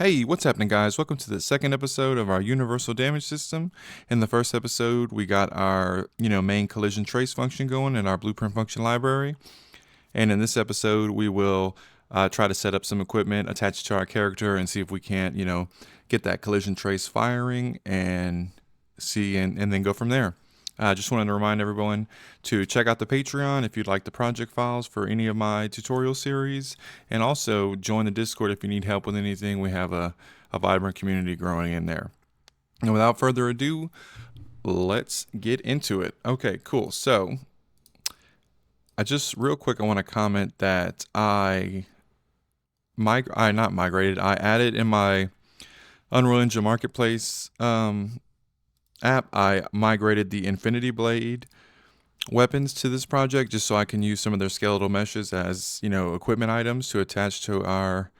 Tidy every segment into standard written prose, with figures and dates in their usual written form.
Hey, what's happening, guys? Welcome to the second episode of our universal damage system. In the first episode, we got our, main collision trace function going in our blueprint function library. And in this episode, we will try to set up some equipment attached to our character and see if we can't, get that collision trace firing and see and then go from there. I just wanted to remind everyone to check out the Patreon if you'd like the project files for any of my tutorial series, and also join the Discord if you need help with anything. We have a vibrant community growing in there. And without further ado, let's get into it. Okay, cool. So, I want to comment that I added in my Unreal Engine Marketplace app, I migrated the Infinity Blade weapons to this project just so I can use some of their skeletal meshes as, equipment items to attach to our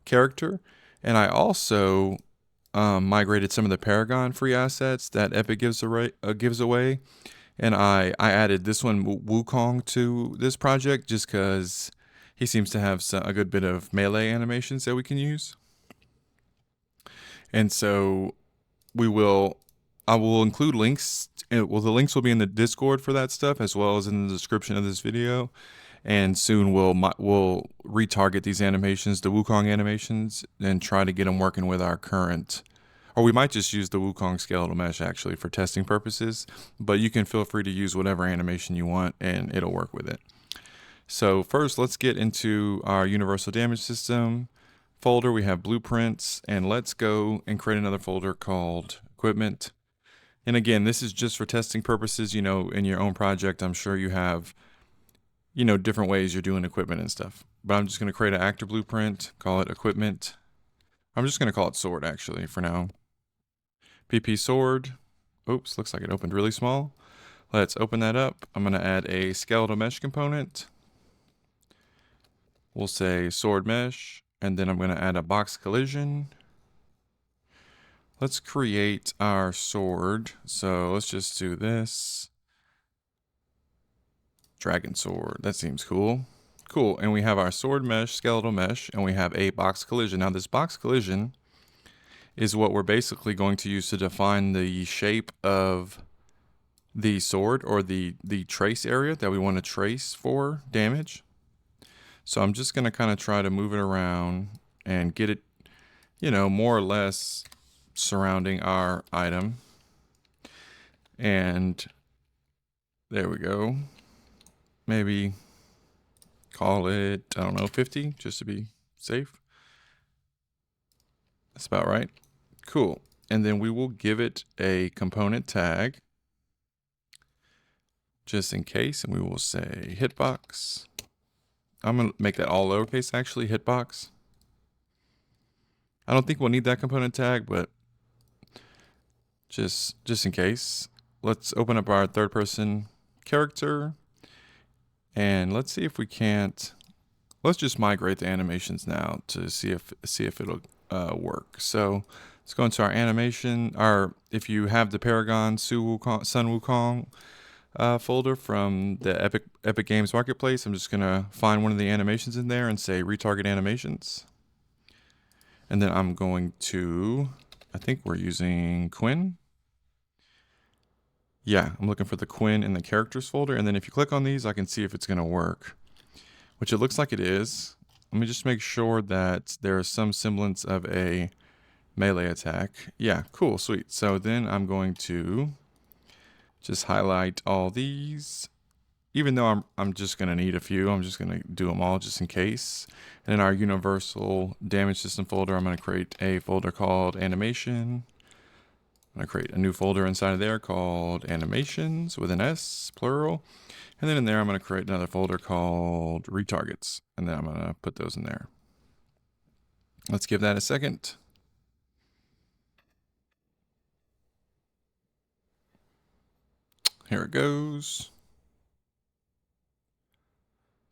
character. And I also migrated some of the Paragon free assets that Epic gives away. And I added this one, Wukong, to this project just because he seems to have a good bit of melee animations that we can use. And so I will include links. Well, the links will be in the Discord for that stuff, as well as in the description of this video. And soon we'll retarget these animations, the Wukong animations, and try to get them working with our current. Or we might just use the Wukong skeletal mesh actually for testing purposes. But you can feel free to use whatever animation you want, and it'll work with it. So first, let's get into our universal damage system folder. We have blueprints, and let's go and create another folder called equipment. And again, this is just for testing purposes. In your own project, I'm sure you have, different ways you're doing equipment and stuff. But I'm just going to create an actor blueprint, call it equipment. I'm just going to call it sword, actually, for now. PP sword. Oops, looks like it opened really small. Let's open that up. I'm going to add a skeletal mesh component. We'll say sword mesh, and then I'm going to add a box collision. Let's create our sword. So let's just do this. Dragon sword. That seems cool. Cool. And we have our sword mesh, skeletal mesh, and we have a box collision. Now this box collision is what we're basically going to use to define the shape of the sword, or the trace area that we want to trace for damage. So I'm just going to kind of try to move it around and get it, more or less surrounding our item. And there we go. Maybe call it, I don't know, 50 just to be safe. That's about right. Cool. And then we will give it a component tag just in case, and we will say hitbox. I'm going to make that all lowercase, actually, hitbox. I don't think we'll need that component tag, but just in case. Let's open up our third person character, and let's see if we can't. Let's just migrate the animations now to see if it'll work. So let's go into our animation. If you have the Paragon Sun Wukong folder from the Epic Games Marketplace, I'm just gonna find one of the animations in there and say retarget animations. And then I'm going to, I think we're using Quinn. Yeah, I'm looking for the Quinn in the characters folder. And then if you click on these, I can see if it's going to work, which it looks like it is. Let me just make sure that there is some semblance of a melee attack. Yeah, cool, sweet. So then I'm going to just highlight all these. Even though I'm just going to need a few, I'm just going to do them all just in case. And in our universal damage system folder, I'm going to create a folder called animation. I'm going to create a new folder inside of there called animations with an S, plural. And then in there, I'm going to create another folder called retargets. And then I'm going to put those in there. Let's give that a second. Here it goes.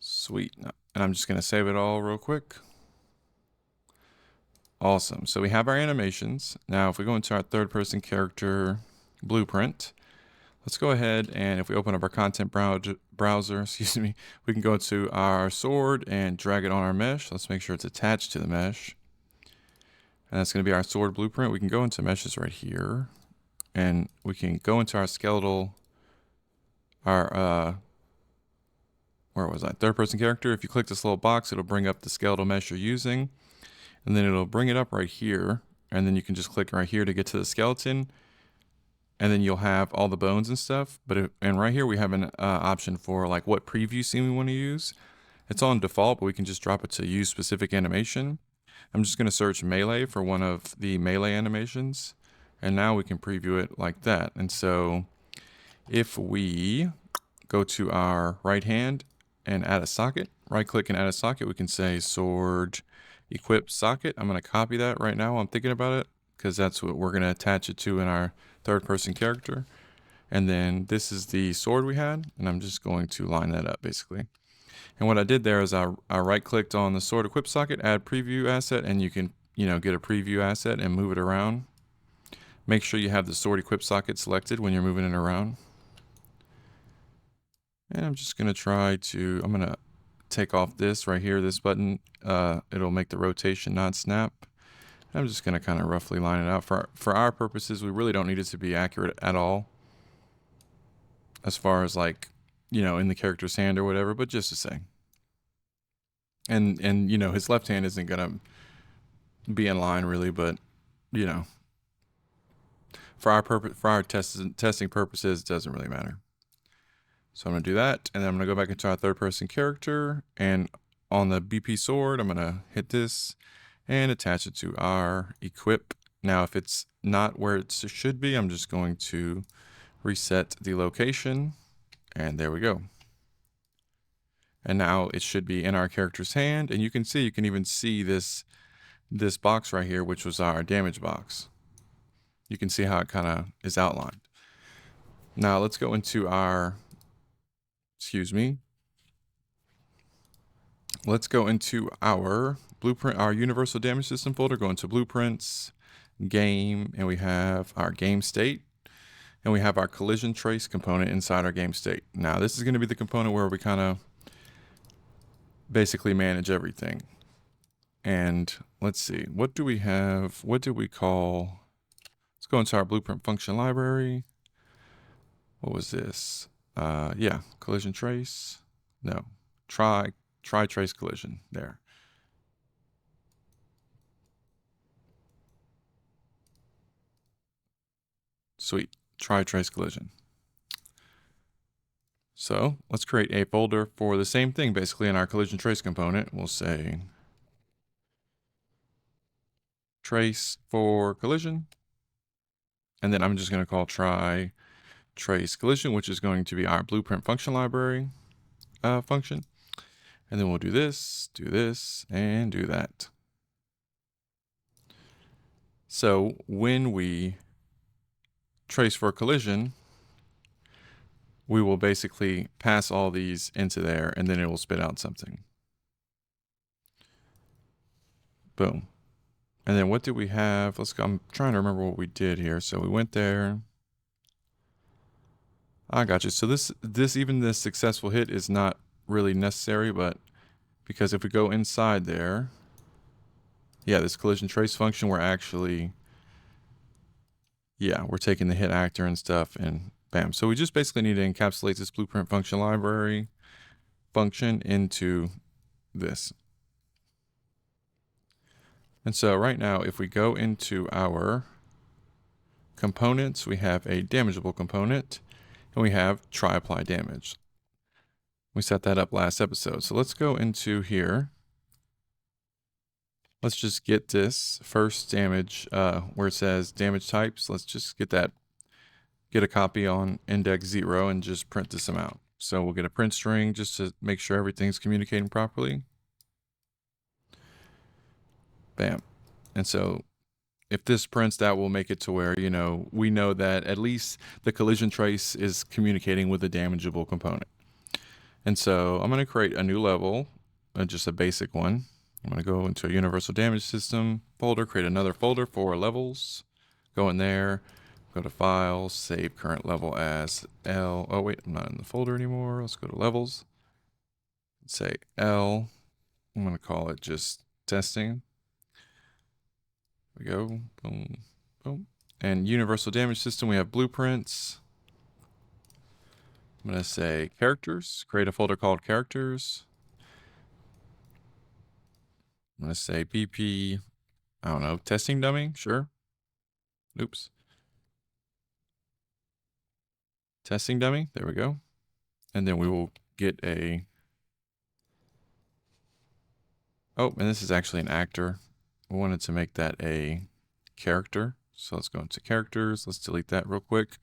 Sweet. And I'm just going to save it all real quick. Awesome. So we have our animations. Now, if we go into our third person character blueprint, let's go ahead and if we open up our content browser, we can go to our sword and drag it on our mesh. Let's make sure it's attached to the mesh. And that's going to be our sword blueprint. We can go into meshes right here, and we can go into our skeletal, our, where was I? Third person character. If you click this little box, it'll bring up the skeletal mesh you're using, and then it'll bring it up right here. And then you can just click right here to get to the skeleton, and then you'll have all the bones and stuff. And right here we have an option for like what preview scene we want to use. It's on default, but we can just drop it to use specific animation. I'm just going to search melee for one of the melee animations, and now we can preview it like that. And so if we go to our right hand and add a socket, right click and add a socket, we can say sword equip socket. I'm going to copy that right now while I'm thinking about it, because that's what we're going to attach it to in our third person character. And then this is the sword we had, and I'm just going to line that up basically. And what I did there is I right clicked on the sword equip socket, add preview asset, and you can, get a preview asset and move it around. Make sure you have the sword equip socket selected when you're moving it around. And I'm just going to I'm going to take off this right here, this button. It'll make the rotation not snap. I'm just going to kind of roughly line it out. For our purposes, we really don't need it to be accurate at all, as far as like, in the character's hand or whatever, but just to say. And his left hand isn't going to be in line really, but, for our testing purposes, it doesn't really matter. So I'm going to do that, and then I'm going to go back into our third person character, and on the BP sword, I'm going to hit this and attach it to our equip. Now, if it's not where it should be, I'm just going to reset the location, and there we go. And now it should be in our character's hand, and you can even see this box right here, which was our damage box. You can see how it kind of is outlined. Now let's go into our, let's go into our blueprint, our universal damage system folder, go into blueprints, game, and we have our game state, and we have our collision trace component inside our game state. Now this is going to be the component where we kind of basically manage everything. And let's see, what do we have? What do we call? Let's go into our blueprint function library. What was this? Yeah, collision trace. No, try trace collision there. Sweet, try trace collision. So let's create a folder for the same thing, basically in our collision trace component. We'll say trace for collision. And then I'm just going to call try trace collision, which is going to be our blueprint function library function. And then we'll do this, and do that. So when we trace for collision, we will basically pass all these into there, and then it will spit out something. Boom. And then what do we have? Let's go. I'm trying to remember what we did here. So we went there. I got you. So even this successful hit is not really necessary, but because if we go inside there, yeah, this collision trace function, we're actually, yeah, we're taking the hit actor and stuff, and bam. So we just basically need to encapsulate this blueprint function library function into this. And so right now, if we go into our components, we have a damageable component, and we have try apply damage. We set that up last episode. So let's go into here. Let's just get this first damage where it says damage types. Let's just get a copy on index 0 and just print this amount. So we'll get a print string just to make sure everything's communicating properly. Bam. And so if this prints, that will make it to where, we know that at least the collision trace is communicating with a damageable component. And so I'm going to create a new level, just a basic one. I'm going to go into a universal damage system folder, create another folder for levels, go in there, go to file, save current level as L. Oh wait, I'm not in the folder anymore. Let's go to levels, say L. I'm going to call it just testing. we go, boom, boom. And universal damage system, we have blueprints. I'm going to say characters, create a folder called characters. I'm going to say BP, I don't know, testing dummy, sure. Oops. Testing dummy, there we go. And then we will get a, oh, and this is actually an actor. We wanted to make that a character. So let's go into characters. Let's delete that real quick.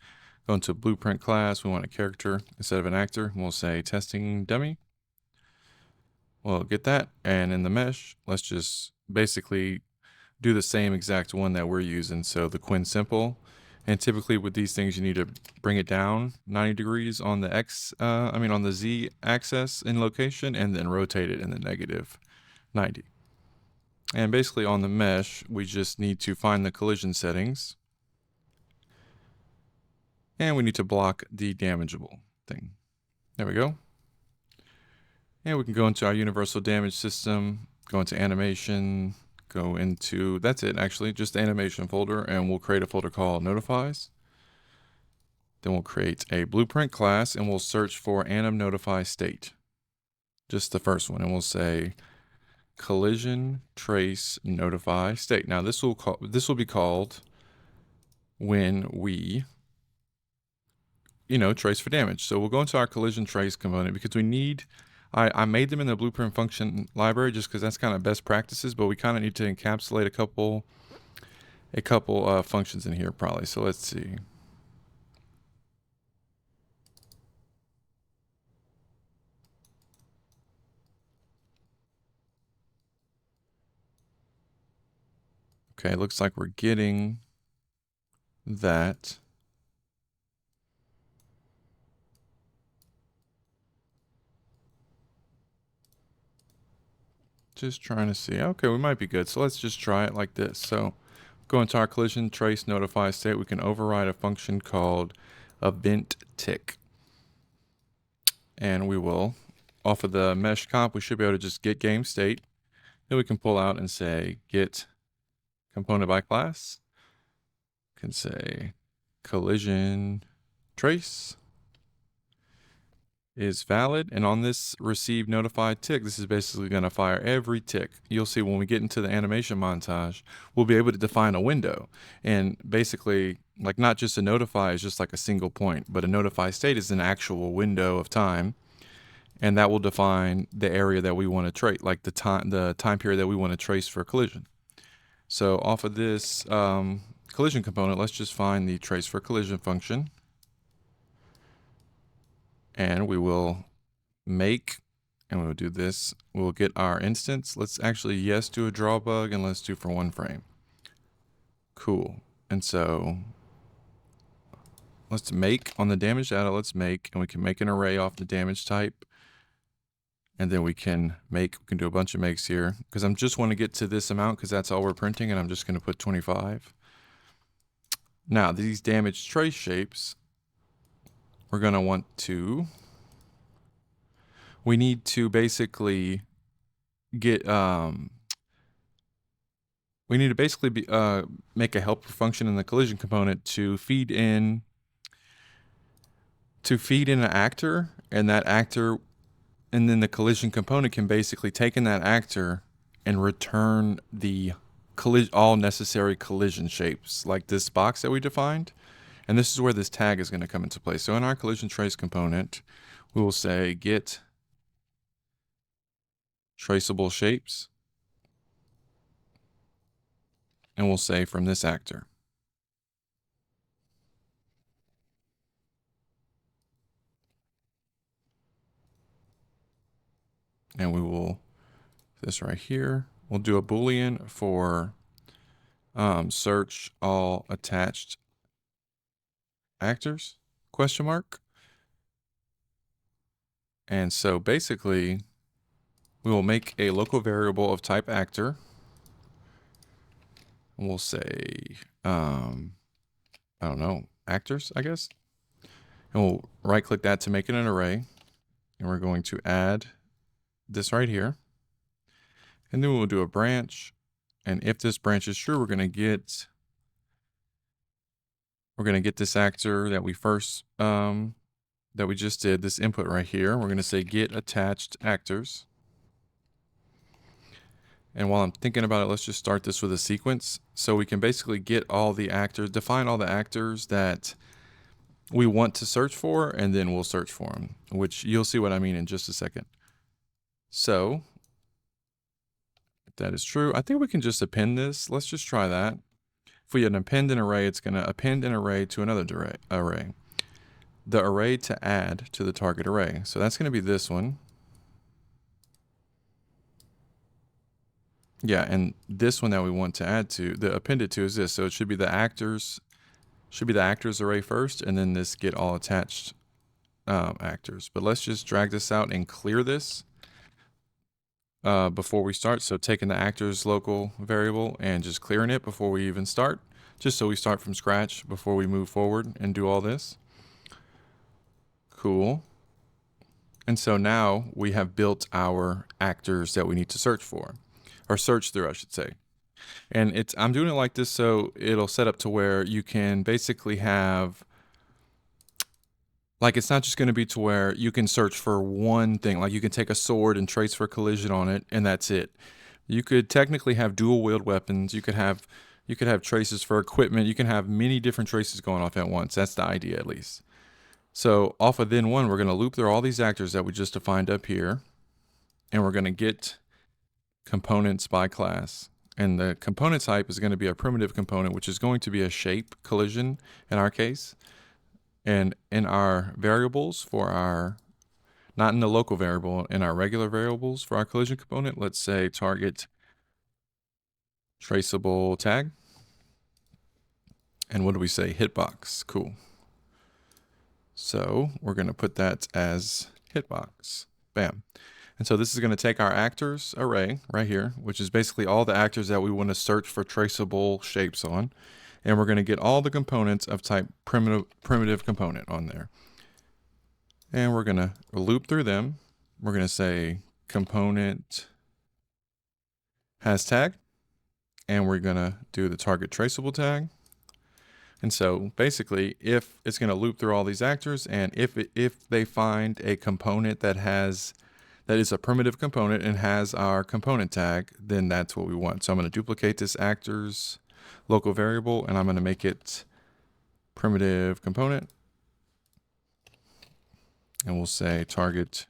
Go into blueprint class. We want a character instead of an actor. We'll say testing dummy. We'll get that. And in the mesh, let's just basically do the same exact one that we're using. So the Quinn simple. And typically with these things, you need to bring it down 90 degrees on the on the Z axis in location, and then rotate it in the negative 90. And basically on the mesh, we just need to find the collision settings. And we need to block the damageable thing. There we go. And we can go into our universal damage system, go into animation, go into, that's it actually, just the animation folder, and we'll create a folder called notifies. Then we'll create a blueprint class and we'll search for anim notify state. Just the first one, and we'll say collision trace notify state. Now this will be called when we trace for damage. So we'll go into our collision trace component because we need, I made them in the blueprint function library just because that's kind of best practices, but we kind of need to encapsulate a couple functions in here probably. So let's see. Okay, looks like we're getting that. Just trying to see. Okay, we might be good. So let's just try it like this. So go into our collision trace notify state. We can override a function called event tick. And we will, off of the mesh comp, we should be able to just get game state. Then we can pull out and say get component by class. We can say collision trace is valid, and on this receive notified tick, this is basically going to fire every tick. You'll see when we get into the animation montage, we'll be able to define a window, and basically, like, not just a notify is just like a single point, but a notify state is an actual window of time, and that will define the area that we want to trace, like the time period that we want to trace for collision. So off of this collision component, let's just find the trace for collision function. And we will make, and we'll do this. We'll get our instance. Let's actually, yes, do a draw bug, and let's do for 1 frame. Cool. And so let's make on the damage data, let's make, and we can make an array off the damage type. And then we can do a bunch of makes here because I'm just want to get to this amount because that's all we're printing, and I'm just going to put 25. Now these damage trace shapes, we're going to want to, we need to basically get, we need to basically make a helper function in the collision component to feed in an actor, and that actor, and then the collision component can basically take in that actor and return the all necessary collision shapes, like this box that we defined. And this is where this tag is going to come into play. So in our collision trace component, we will say get traceable shapes. And we'll say from this actor. And we will, this right here, we'll do a Boolean for search all attached actors, question mark. And so basically, we will make a local variable of type actor. And we'll say, I don't know, actors, I guess. And we'll right click that to make it an array. And we're going to add this right here. And then we'll do a branch And if this branch is true, we're going to get this actor that we first that we just did, this input right here. We're going to say get attached actors. And while I'm thinking about it, let's just start this with a sequence. So we can basically get all the actors, define all the actors that we want to search for, and then we'll search for them, which you'll see what I mean in just a second. So if that is true, I think we can just append this. Let's just try that. If we append an array, it's going to append an array to another array. The array to add to the target array. So that's going to be this one. Yeah, and this one that we want to add to, the appended to is this. So it should be the actors array first, and then this get all attached actors. But let's just drag this out and clear this before we start. So taking the actors local variable and just clearing it before we even start, just so we start from scratch before we move forward and do all this. Cool. And so now we have built our actors that we need to search for, or search through, I should say. And I'm doing it like this so it'll set up to where you can basically have, like, it's not just going to be to where you can search for one thing. Like, you can take a sword and trace for collision on it, and that's it. You could technically have dual wield weapons. You could have traces for equipment. You can have many different traces going off at once. That's the idea, at least. So off of then one, we're going to loop through all these actors that we just defined up here, and we're going to get components by class. And the component type is going to be a primitive component, which is going to be a shape collision in our case. And in our variables for our, not in the local variable, in our regular variables for our collision component, let's say target traceable tag. And what do we say? Hitbox. Cool. So we're going to put that as hitbox. Bam. And so this is going to take our actors array right here, which is basically all the actors that we want to search for traceable shapes on. And we're going to get all the components of type primitive component on there. And we're going to loop through them. We're going to say component has tag. And we're going to do the target traceable tag. And so basically, if it's going to loop through all these actors, and if they find a component that is a primitive component and has our component tag, then that's what we want. So I'm going to duplicate this actors local variable, and I'm going to make it primitive component. And we'll say target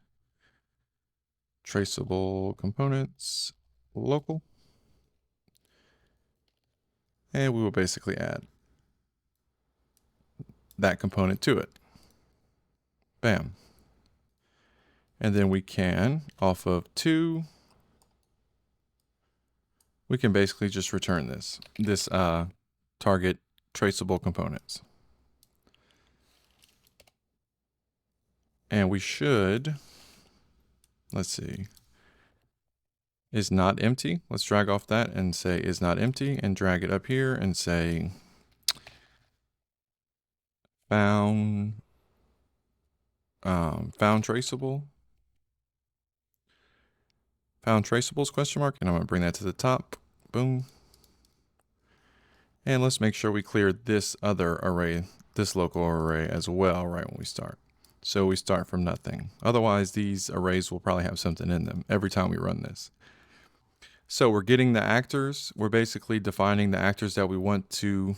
traceable components local. And we will basically add that component to it. Bam. And then we can, off of 2, we can basically just return this target traceable components. And we should, let's see, is not empty. Let's drag off that and say is not empty, and drag it up here and say found traceable. Found traceables question mark, and I'm going to bring that to the top. Boom. And let's make sure we clear this other array, this local array as well, right when we start. So we start from nothing. Otherwise, these arrays will probably have something in them every time we run this. So we're getting the actors. We're basically defining the actors that we want to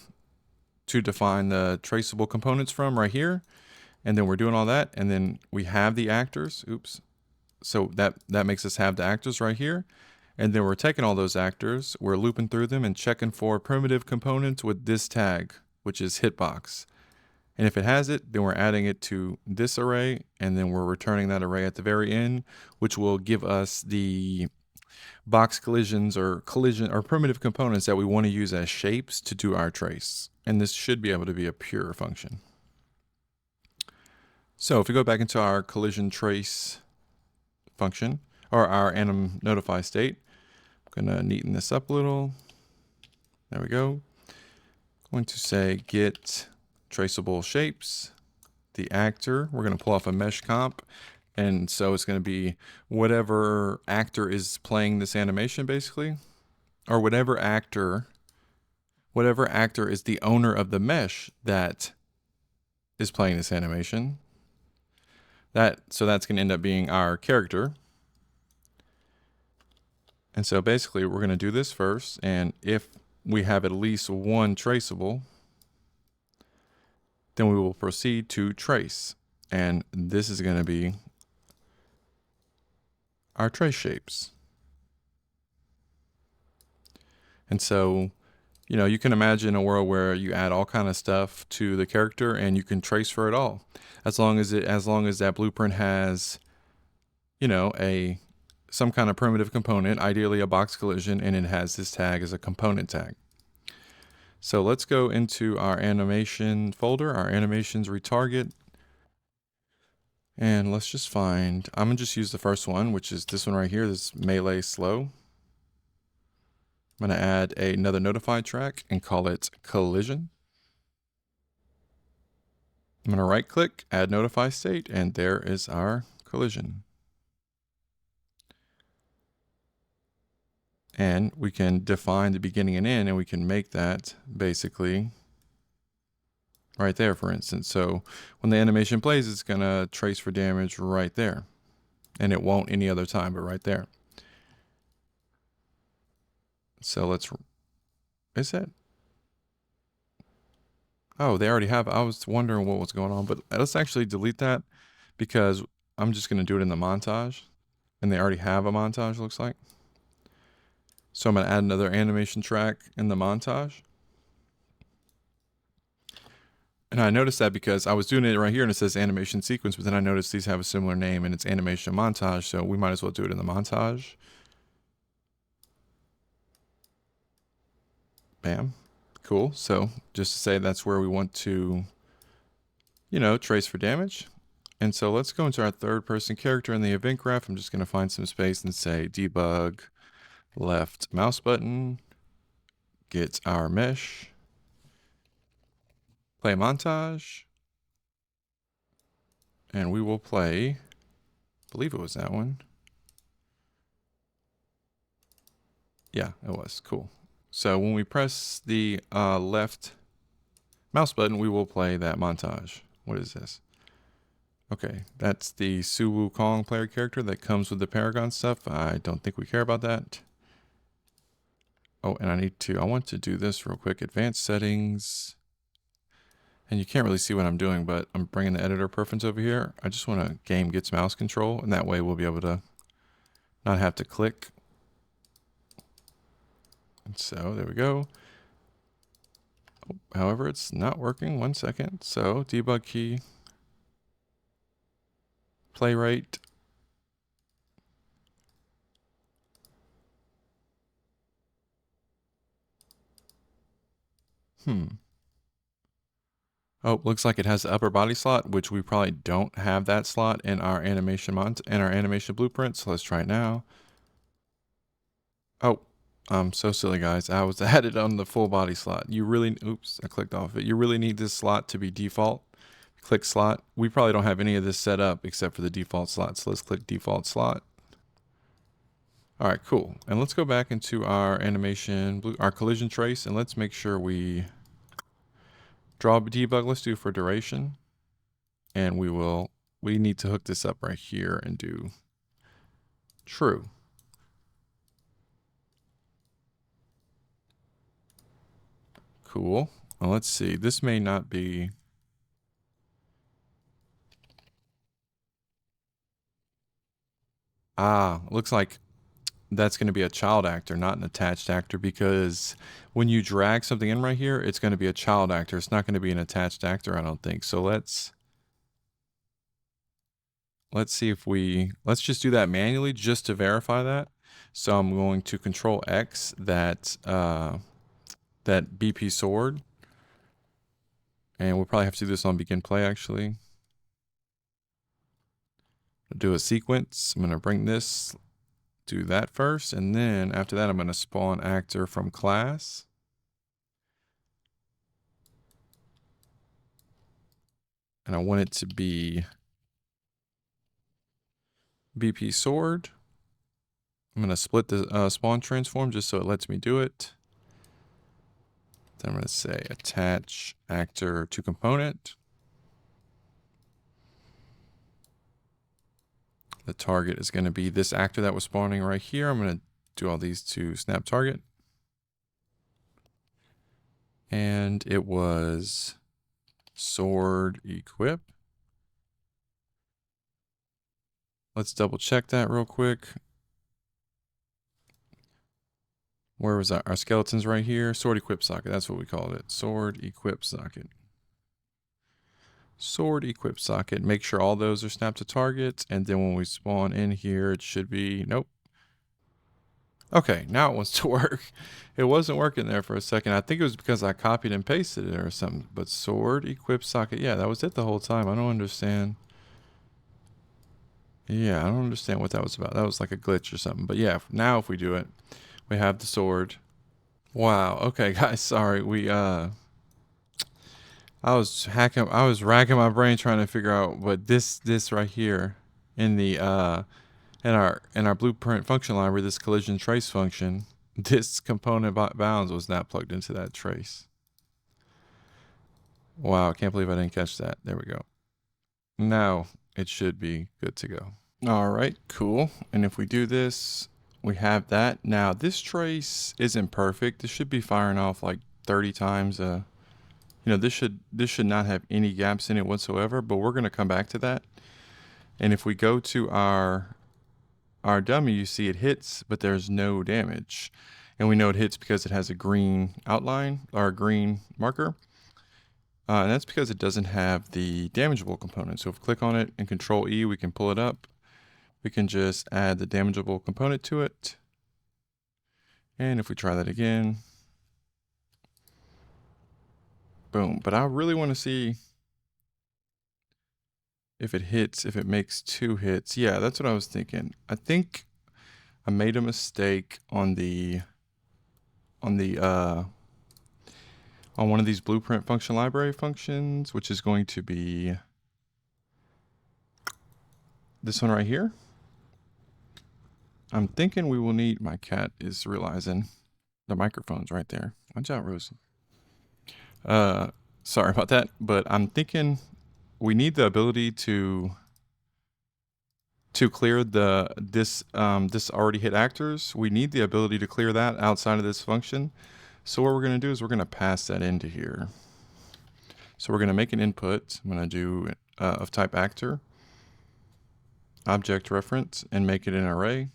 define the traceable components from right here. And then we're doing all that. And then we have the actors. Oops. So that makes us have the actors right here. And then we're taking all those actors, we're looping through them and checking for primitive components with this tag, which is hitbox. And if it has it, then we're adding it to this array, and then we're returning that array at the very end, which will give us the box collisions or primitive components that we want to use as shapes to do our trace. And this should be able to be a pure function. So if we go back into our collision trace function, or our anim notify state, I'm going to neaten this up a little. There we go. Going to say get traceable shapes, the actor. We're going to pull off a mesh comp. And so it's going to be whatever actor is playing this animation, basically. or whatever actor is the owner of the mesh that is playing this animation. So that's going to end up being our character. And so basically we're going to do this first, and if we have at least one traceable, then we will proceed to trace. And this is going to be our trace shapes. And so, you know, you can imagine a world where you add all kind of stuff to the character and you can trace for it all. As long as that blueprint has, you know, some kind of primitive component, ideally a box collision, and it has this tag as a component tag. So let's go into our animation folder, our animations retarget, and let's just find, I'm gonna just use the first one, which is this one right here, this melee slow. I'm gonna add another notify track and call it collision. I'm gonna right click, add notify state, and there is our collision. And we can define the beginning and end, and we can make that basically right there, for instance. So when the animation plays, it's gonna trace for damage right there. And it won't any other time, but right there. So is it? Oh, they already have, I was wondering what was going on, but let's actually delete that because I'm just gonna do it in the montage. And they already have a montage, looks like. So I'm gonna add another animation track in the montage. And I noticed that because I was doing it right here and it says animation sequence, but then I noticed these have a similar name and it's animation montage, so we might as well do it in the montage. Bam. Cool. So just to say that's where we want to, you know, trace for damage. And so let's go into our third person character in the event graph. I'm just going to find some space and say debug left mouse button, get our mesh, play montage, and we will play, I believe it was that one. Yeah, it was. Cool. So when we press the left mouse button, we will play that montage. What is this? Okay, that's the Su Wukong player character that comes with the Paragon stuff. I don't think we care about that. Oh, and I want to do this real quick. Advanced settings. And you can't really see what I'm doing, but I'm bringing the editor preference over here. I just want to game gets mouse control, and that way we'll be able to not have to click. And so there we go. However, it's not working. 1 second. So debug key, play rate. Oh, looks like it has the upper body slot, which we probably don't have that slot in our animation blueprint. So let's try it now. Oh, I'm so silly, guys. I was added on the full body slot. Oops, I clicked off it. You really need this slot to be default. Click slot. We probably don't have any of this set up except for the default slot. So let's click default slot. All right, cool. And let's go back into our our collision trace, and let's make sure we draw debug. Let's do for duration. And we need to hook this up right here and do true. Cool. Well, let's see. This may not be. Looks like that's going to be a child actor, not an attached actor, because when you drag something in right here, it's going to be a child actor. It's not going to be an attached actor, I don't think. So let's see if let's just do that manually just to verify that. So I'm going to Control X that BP sword. And we'll probably have to do this on begin play, actually. I'll do a sequence. I'm going to bring this, do that first. And then after that, I'm going to spawn actor from class. And I want it to be BP sword. I'm going to split the spawn transform just so it lets me do it. Then I'm going to say attach actor to component. The target is going to be this actor that was spawning right here. I'm going to do all these to snap target. And it was sword equip. Let's double check that real quick. Where was our skeletons right here? Sword equip socket. That's what we called it. Sword equip socket. Sword equip socket. Make sure all those are snapped to target. And then when we spawn in here, it should be, nope. Okay, now it wants to work. It wasn't working there for a second. I think it was because I copied and pasted it or something. But sword equip socket. Yeah, that was it the whole time. I don't understand. Yeah, I don't understand what that was about. That was like a glitch or something. But yeah, now if we do it, we have the sword. Wow. Okay, guys, sorry. I was racking my brain trying to figure out what this right here in the in our blueprint function library, this collision trace function, this component bounds was not plugged into that trace. Wow, I can't believe I didn't catch that. There we go. Now it should be good to go. All right, cool. And if we do this, we have that. Now this trace isn't perfect. This should be firing off like 30 times. You know, this should not have any gaps in it whatsoever, but we're gonna come back to that. And if we go to our dummy, you see it hits, but there's no damage. And we know it hits because it has a green outline or a green marker. And that's because it doesn't have the damageable component. So if we click on it and Control E, we can pull it up. We can just add the damageable component to it. And if we try that again, boom. But I really want to see if it hits, if it makes 2 hits. Yeah, that's what I was thinking. I think I made a mistake on on one of these blueprint function library functions, which is going to be this one right here. I'm thinking we will need, my cat is realizing the microphone's right there. Watch out, Rosie. Sorry about that, but I'm thinking we need the ability to clear this already hit actors. We need the ability to clear that outside of this function. So what we're going to do is we're going to pass that into here. So we're going to make an input. I'm going to do of type actor, object reference, and make it an array.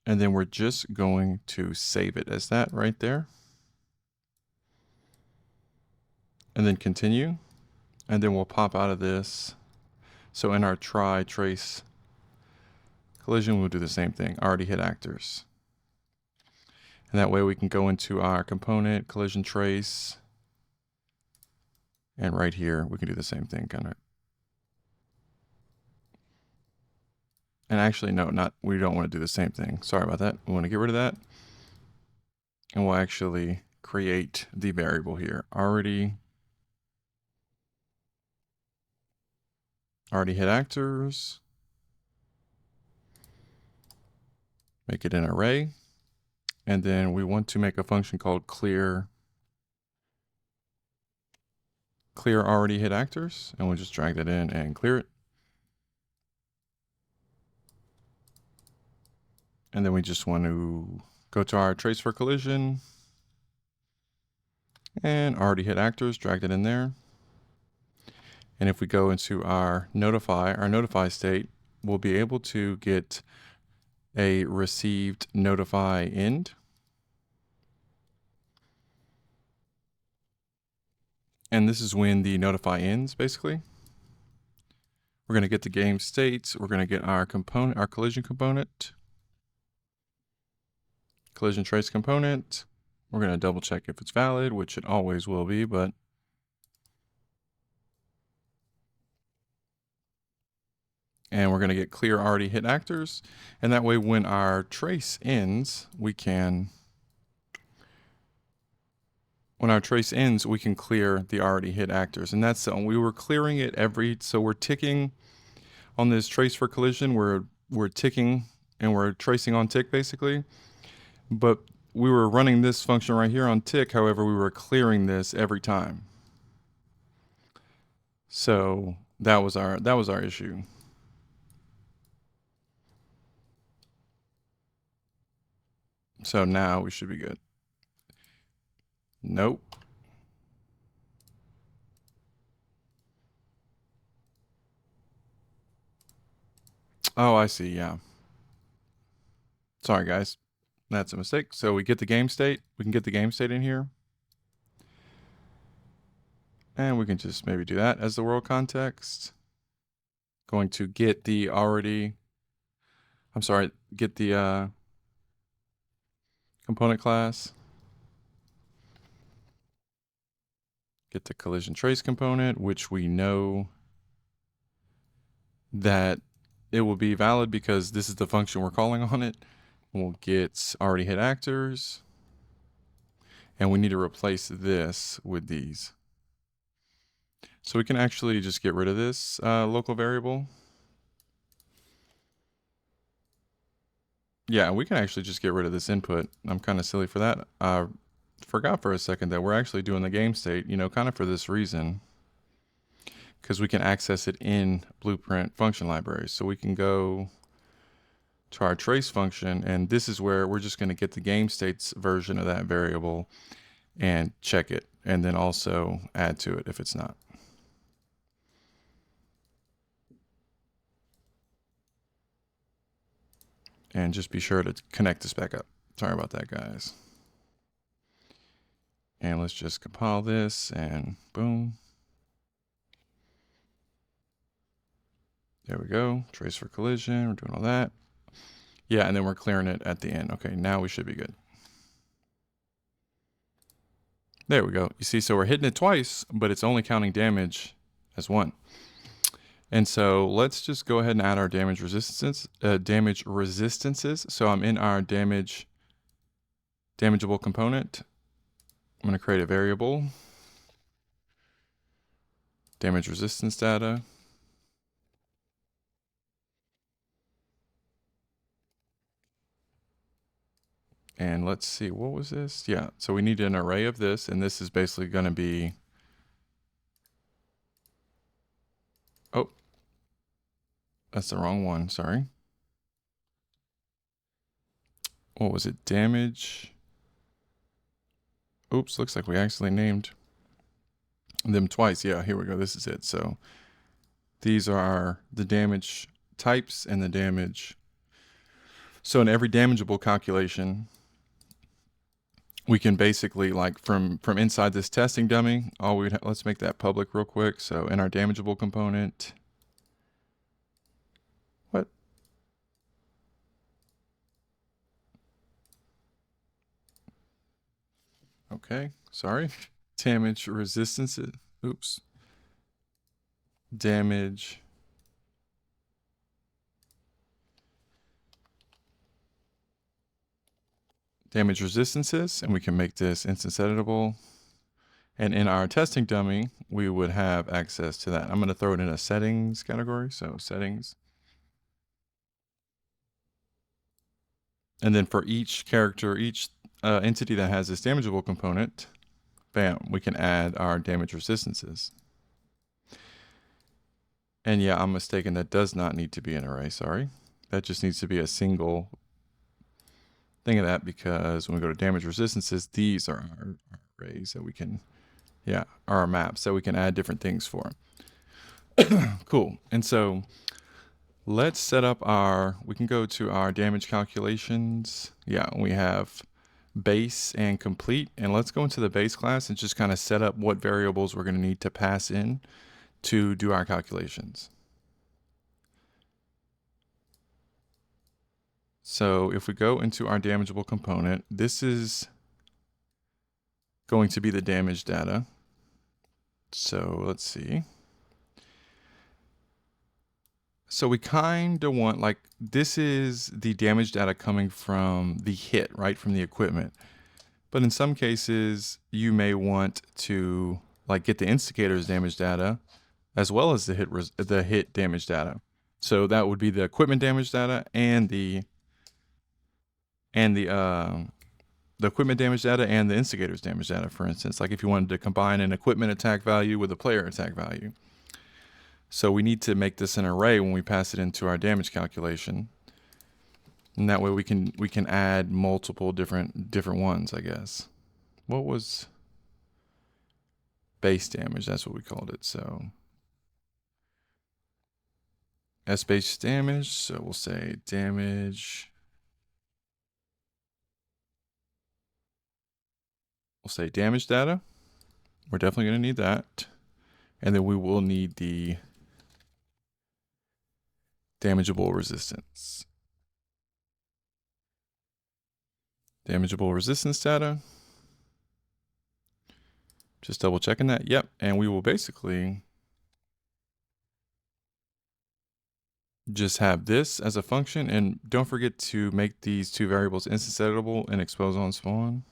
And then we're just going to save it as that right there. And then continue. And then we'll pop out of this. So in our try trace collision, we'll do the same thing. Already hit actors. And that way we can go into our component collision trace. And right here, we can do the same thing, kind of. And actually, no, we don't want to do the same thing. Sorry about that. We want to get rid of that. And we'll actually create the variable here. Already hit actors. Make it an array. And then we want to make a function called clear already hit actors. And we'll just drag that in and clear it. And then we just want to go to our trace for collision. And already hit actors, drag that in there. And if we go into our notify state, we'll be able to get a received notify end. And this is when the notify ends, basically. We're going to get the game state. We're going to get our component, our collision component. Collision trace component. We're going to double check if it's valid, which it always will be, but and we're going to get clear already hit actors. And that way, when our trace ends, we can when our trace ends, we can clear the already hit actors. And that's we were clearing it so we're ticking on this trace for collision. We're ticking and we're tracing on tick basically. But we were running this function right here on tick. However, we were clearing this every time. So that was our issue. So now we should be good. Nope. Oh, I see. Yeah. Sorry, guys. That's a mistake. So we get the game state. We can get the game state in here. And we can just maybe do that as the world context. Going to get the get the component class. Get the collision trace component, which we know that it will be valid because this is the function we're calling on it. We'll get already hit actors. And we need to replace this with these. So we can actually just get rid of this local variable. Yeah, we can actually just get rid of this input. I'm kind of silly for that. I forgot for a second that we're actually doing the game state, kind of for this reason. Because we can access it in Blueprint function libraries. So we can go to our trace function, and this is where we're just going to get the game states version of that variable and check it, and then also add to it if it's not. And just be sure to connect this back up. Sorry about that, guys. And let's just compile this and boom. There we go. Trace for collision. We're doing all that. Yeah, and then we're clearing it at the end. Okay, now we should be good. There we go. You see, so we're hitting it twice, but it's only counting damage as one. And so let's just go ahead and add our damage resistances. So I'm in our damageable component. I'm going to create a variable, damage resistance data. And let's see, what was this? Yeah, so we need an array of this, and this is basically going to be, oh, that's the wrong one, sorry. What was it, damage? Oops, looks like we actually named them twice. Yeah, here we go, this is it. So these are the damage types and the damage. So in every damageable calculation, we can basically, like from inside this testing dummy, let's make that public real quick. So in our damageable component, what? Okay, sorry. Damage resistances, oops. Damage resistances, and we can make this instance editable. And in our testing dummy, we would have access to that. I'm going to throw it in a settings category. So settings. And then for each character, each entity that has this damageable component, bam, we can add our damage resistances. And yeah, I'm mistaken. That does not need to be an array. Sorry. That just needs to be a single thing of that, because when we go to damage resistances, these are our arrays that we can, are our maps that we can add different things for. Cool. And so let's set up we can go to our damage calculations. Yeah, we have base and complete. And let's go into the base class and just kind of set up what variables we're going to need to pass in to do our calculations. So if we go into our damageable component, this is going to be the damage data. So let's see. So we kind of want, like, this is the damage data coming from the hit, right, from the equipment. But in some cases, you may want to like get the instigator's damage data as well as the hit damage data. So that would be the equipment damage data and the equipment damage data and the instigator's damage data, for instance, like if you wanted to combine an equipment attack value with a player attack value. So we need to make this an array when we pass it into our damage calculation. And that way we can add multiple different ones, I guess. What was base damage? That's what we called it. So S base damage. So we'll say damage. We'll say damage data. We're definitely going to need that. And then we will need the damageable resistance. Damageable resistance data. Just double checking that. Yep. And we will basically just have this as a function. And don't forget to make these two variables instance editable and expose on spawn.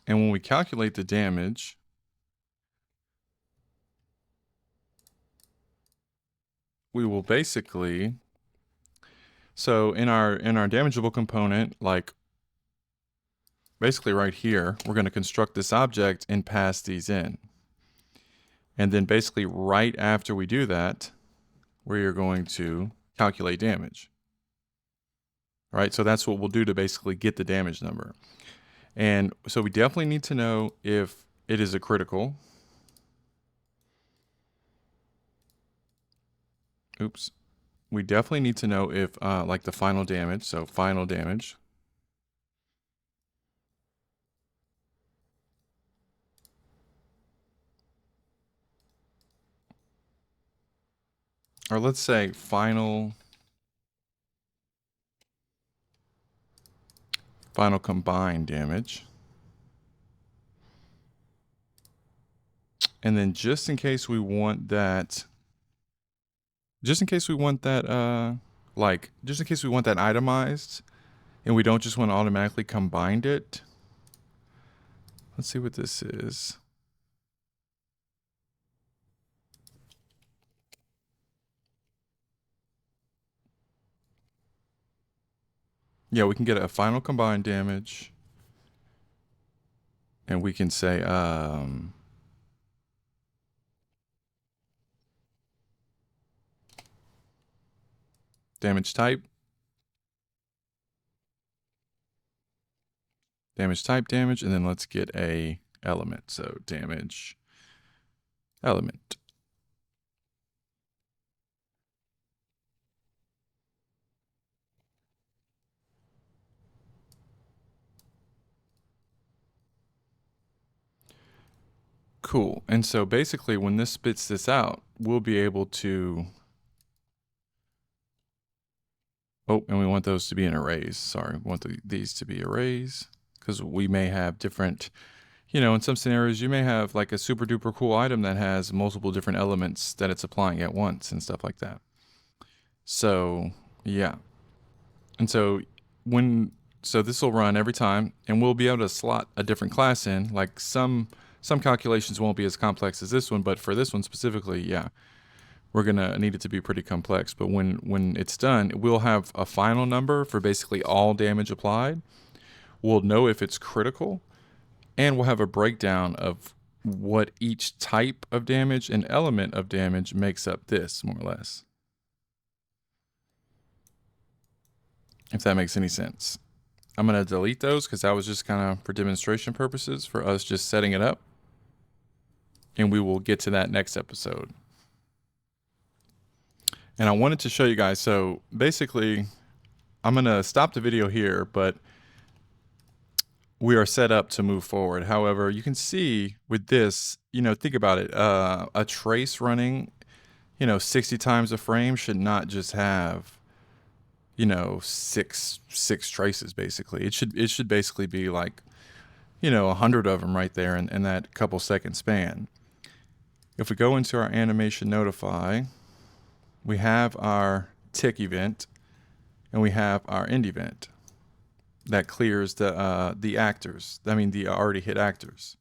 And when we calculate the damage, we will basically, so in our damageable component, like basically right here, we're going to construct this object and pass these in. And then basically right after we do that, we are going to calculate damage. Right? So that's what we'll do to basically get the damage number. And so we definitely need to know if it is a critical. Oops. We definitely need to know if like the final damage. So final damage. Or let's say final combined damage. And then just in case we want that, just in case we want that itemized and we don't just want to automatically combine it. Let's see what this is. Yeah, we can get a final combined damage. And we can say, damage type. Damage type damage. And then let's get a element. So damage element. Cool. And so basically when this spits this out, we'll be able to, oh, and we want those to be in arrays. Sorry, we want these to be arrays because we may have different, you know, in some scenarios, you may have like a super duper cool item that has multiple different elements that it's applying at once and stuff like that. So yeah. And so so this will run every time and we'll be able to slot a different class in. Like some calculations won't be as complex as this one, but for this one specifically, yeah, we're gonna need it to be pretty complex. But when it's done, we'll have a final number for basically all damage applied. We'll know if it's critical, and we'll have a breakdown of what each type of damage and element of damage makes up this, more or less. If that makes any sense. I'm gonna delete those because that was just kind of for demonstration purposes for us just setting it up. And we will get to that next episode. And I wanted to show you guys, so basically I'm gonna stop the video here, but we are set up to move forward. However, you can see with this, you know, think about it, a trace running, you know, 60 times a frame should not just have, you know, six traces basically. It should basically be like, you know, 100 of them right there in that couple second span. If we go into our animation notify, we have our tick event and we have our end event. that clears the actors. I mean, the already hit actors.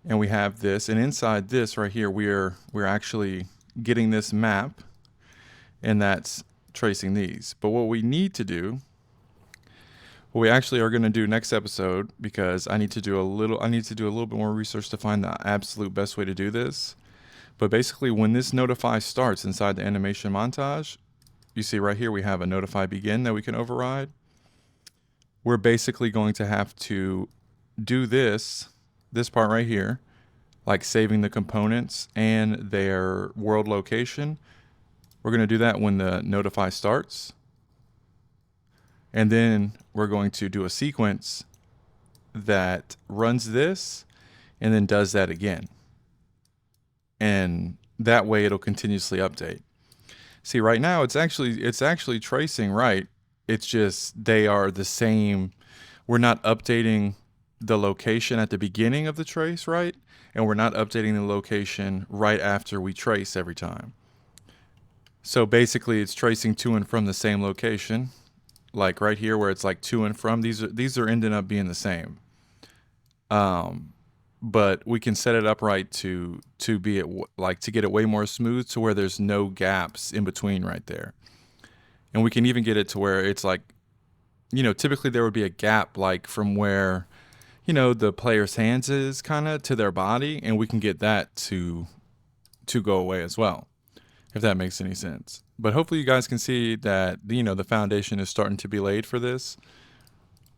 And we have this, and inside this right here, we're actually getting this map, and that's tracing these. But what we need to do, what we actually are going to do next episode, because I need to do a little bit more research to find the absolute best way to do this. But basically, when this notify starts inside the animation montage, you see right here we have a notify begin that we can override. We're basically going to have to do this part right here, like saving the components and their world location. We're going to do that when the notify starts. And then we're going to do a sequence that runs this and then does that again. And that way it'll continuously update. See, right now it's actually tracing right. It's just they are the same. We're not updating the location at the beginning of the trace, right? And we're not updating the location right after we trace every time. So basically it's tracing to and from the same location. Like right here where it's like to and from, these are ending up being the same. But we can set it up right to be to get it way more smooth to where there's no gaps in between right there. And we can even get it to where it's like, typically there would be a gap like from where, the player's hands is kind of to their body, and we can get that to go away as well, if that makes any sense. But hopefully you guys can see that, the foundation is starting to be laid for this.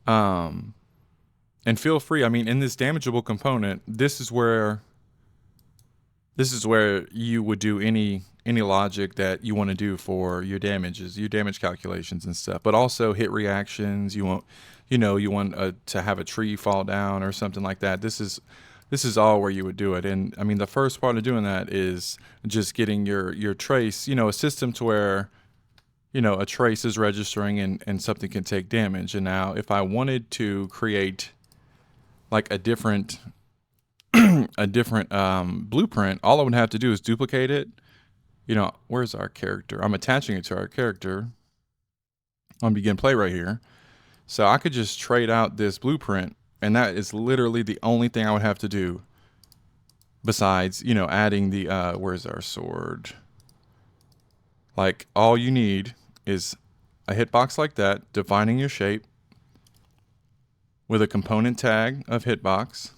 And feel free, I mean, in this damageable component, this is where you would do any logic that you want to do for your damages, your damage calculations and stuff. But also hit reactions. You want to have a tree fall down or something like that. This is all where you would do it. And I mean, the first part of doing that is just getting your trace, a system to where, a trace is registering and something can take damage. And now if I wanted to create like a different blueprint, all I would have to do is duplicate it. Where's our character? I'm attaching it to our character on begin play right here. So I could just trade out this blueprint, and that is literally the only thing I would have to do besides, adding the, where's our sword? Like all you need is a hitbox like that, defining your shape with a component tag of hitbox,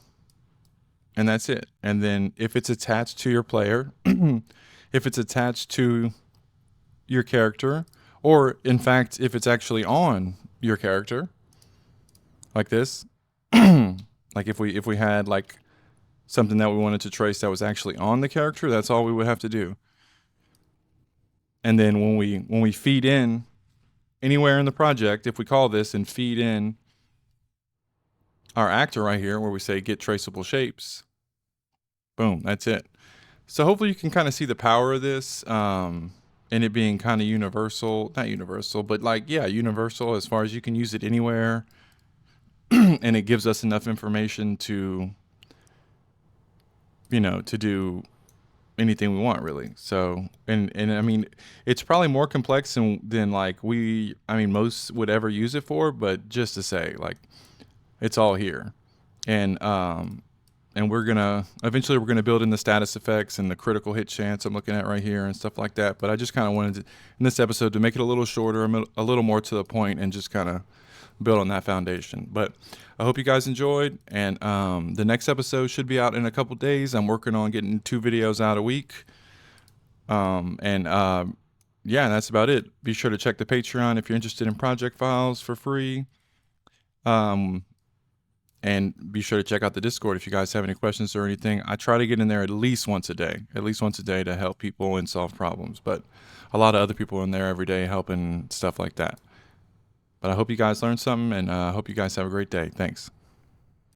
and that's it. And then if it's attached to your player, if it's attached to your character, or in fact, if it's actually on your character, like this, like if we had like something that we wanted to trace that was actually on the character, that's all we would have to do. And then when we feed in anywhere in the project, if we call this and feed in our actor right here where we say get traceable shapes, boom, that's it. So hopefully you can kind of see the power of this, and it being kind of universal, not universal, but like, yeah, universal as far as you can use it anywhere. And it gives us enough information to, to do anything we want really. So, and I mean, it's probably more complex than like most would ever use it for, but just to say like, it's all here. And we're eventually build in the status effects and the critical hit chance I'm looking at right here and stuff like that. But I just kind of wanted to, in this episode, to make it a little shorter, a little more to the point, and just kind of build on that foundation. But I hope you guys enjoyed, and the next episode should be out in a couple days. I'm working on getting 2 videos out a week. Yeah, that's about it. Be sure to check the Patreon if you're interested in project files for free. And be sure to check out the Discord if you guys have any questions or anything. I try to get in there at least once a day to help people and solve problems. But a lot of other people are in there every day helping stuff like that. But I hope you guys learned something, and I hope you guys have a great day. Thanks.